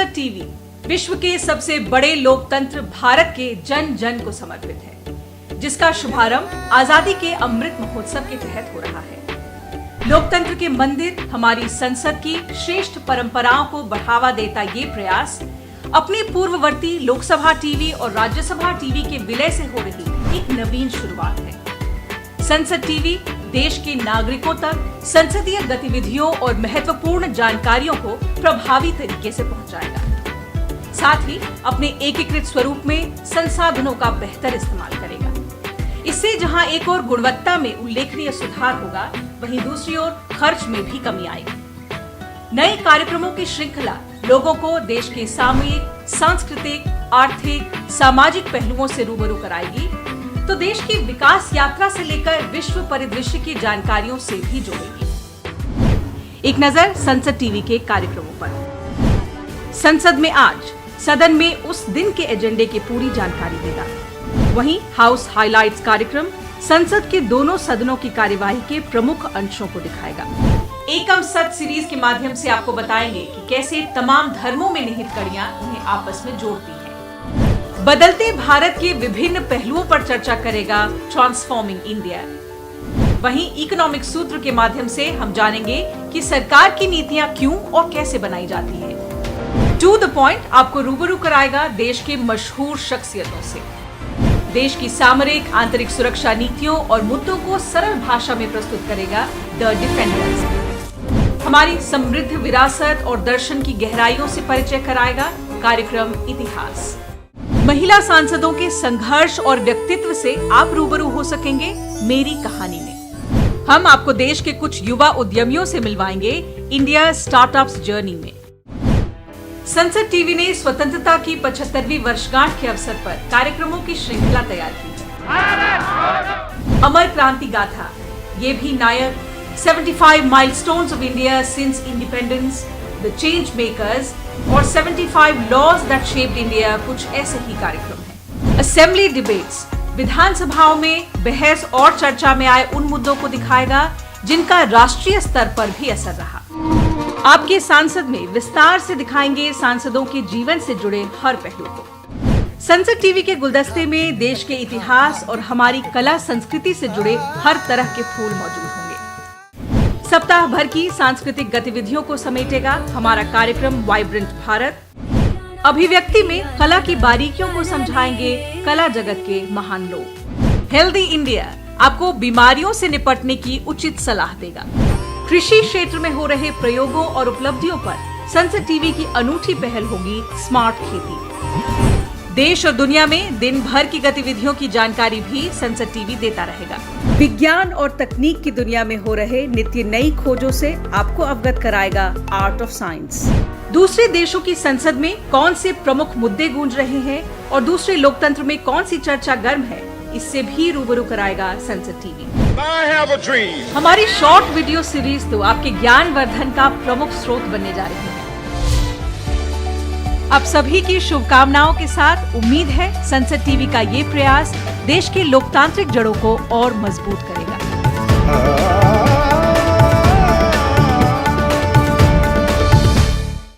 संसद टीवी विश्व के सबसे बड़े लोकतंत्र भारत के जन जन को समर्पित है, जिसका शुभारंभ आजादी के अमृत महोत्सव के तहत हो रहा है। लोकतंत्र के मंदिर हमारी संसद की श्रेष्ठ परंपराओं को बढ़ावा देता ये प्रयास अपनी पूर्ववर्ती लोकसभा टीवी और राज्यसभा टीवी के विलय से हो रही एक नवीन शुरुआत है। संसद टीवी देश के नागरिकों तक संसदीय गतिविधियों और महत्वपूर्ण जानकारियों को प्रभावी तरीके से पहुंचाएगा। साथ ही अपने एकीकृत स्वरूप में संसाधनों का बेहतर इस्तेमाल करेगा। इससे जहां एक ओर गुणवत्ता में उल्लेखनीय सुधार होगा, वहीं दूसरी ओर खर्च में भी कमी आएगी। नए कार्यक्रमों की श्रृंखला लोगों को देश के सामयिक, सांस्कृतिक, आर्थिक, सामाजिक पहलुओं से रूबरू कराएगी, तो देश की विकास यात्रा से लेकर विश्व परिदृश्य की जानकारियों से भी जोड़ेगी। एक नजर संसद टीवी के कार्यक्रमों पर। संसद में आज सदन में उस दिन के एजेंडे की पूरी जानकारी देगा। वहीं हाउस हाइलाइट्स कार्यक्रम संसद के दोनों सदनों की कार्यवाही के प्रमुख अंशों को दिखाएगा। एकम सद सीरीज के माध्यम से आपको बताएंगे कि कैसे तमाम धर्मों में निहित कड़ियां उन्हें आपस में जोड़ती हैं। बदलते भारत के विभिन्न पहलुओं पर चर्चा करेगा ट्रांसफॉर्मिंग इंडिया। वहीं इकोनॉमिक सूत्र के माध्यम से हम जानेंगे कि सरकार की नीतियां क्यों और कैसे बनाई जाती है। टू द पॉइंट आपको रूबरू कराएगा देश के मशहूर शख्सियतों से। देश की सामरिक आंतरिक सुरक्षा नीतियों और मुद्दों को सरल भाषा में प्रस्तुत करेगा द डिफेंडर्स। हमारी समृद्ध विरासत और दर्शन की गहराइयों से परिचय कराएगा कार्यक्रम इतिहास। महिला सांसदों के संघर्ष और व्यक्तित्व से आप रूबरू हो सकेंगे मेरी कहानी में। हम आपको देश के कुछ युवा उद्यमियों से मिलवाएंगे इंडिया स्टार्टअप्स जर्नी में। संसद टीवी ने स्वतंत्रता की 75वीं वर्षगांठ के अवसर पर कार्यक्रमों की श्रृंखला तैयार की है। अमर क्रांति गाथा, ये भी नायक, 75 milestones of India since independence, the change makers और 75 लॉज दैट शेप्ड इंडिया, कुछ ऐसे ही कार्यक्रम हैं। असेंबली डिबेट्स, विधानसभाओं में बहस और चर्चा में आए उन मुद्दों को दिखाएगा जिनका राष्ट्रीय स्तर पर भी असर रहा। आपके सांसद में विस्तार से दिखाएंगे सांसदों के जीवन से जुड़े हर पहलू को। संसद टीवी के गुलदस्ते में देश के इतिहास और हमारी कला संस्कृति से जुड़े हर तरह के फूल मौजूद होंगे। सप्ताह भर की सांस्कृतिक गतिविधियों को समेटेगा हमारा कार्यक्रम वाइब्रेंट भारत। अभिव्यक्ति में कला की बारीकियों को समझाएंगे कला जगत के महान लोग। हेल्दी इंडिया आपको बीमारियों से निपटने की उचित सलाह देगा। कृषि क्षेत्र में हो रहे प्रयोगों और उपलब्धियों पर संसद टीवी की अनूठी पहल होगी स्मार्ट खेती। देश और दुनिया में दिन भर की गतिविधियों की जानकारी भी संसद टीवी देता रहेगा। विज्ञान और तकनीक की दुनिया में हो रहे नित्य नई खोजों से आपको अवगत कराएगा आर्ट ऑफ साइंस। दूसरे देशों की संसद में कौन से प्रमुख मुद्दे गूंज रहे हैं और दूसरे लोकतंत्र में कौन सी चर्चा गर्म है, इससे भी रूबरू कराएगा संसद टीवी। हमारी शॉर्ट वीडियो सीरीज तो आपके ज्ञान वर्धन का प्रमुख स्रोत बनने जा रही है। आप सभी की शुभकामनाओं के साथ उम्मीद है संसद टीवी का ये प्रयास देश के लोकतांत्रिक जड़ों को और मजबूत करेगा।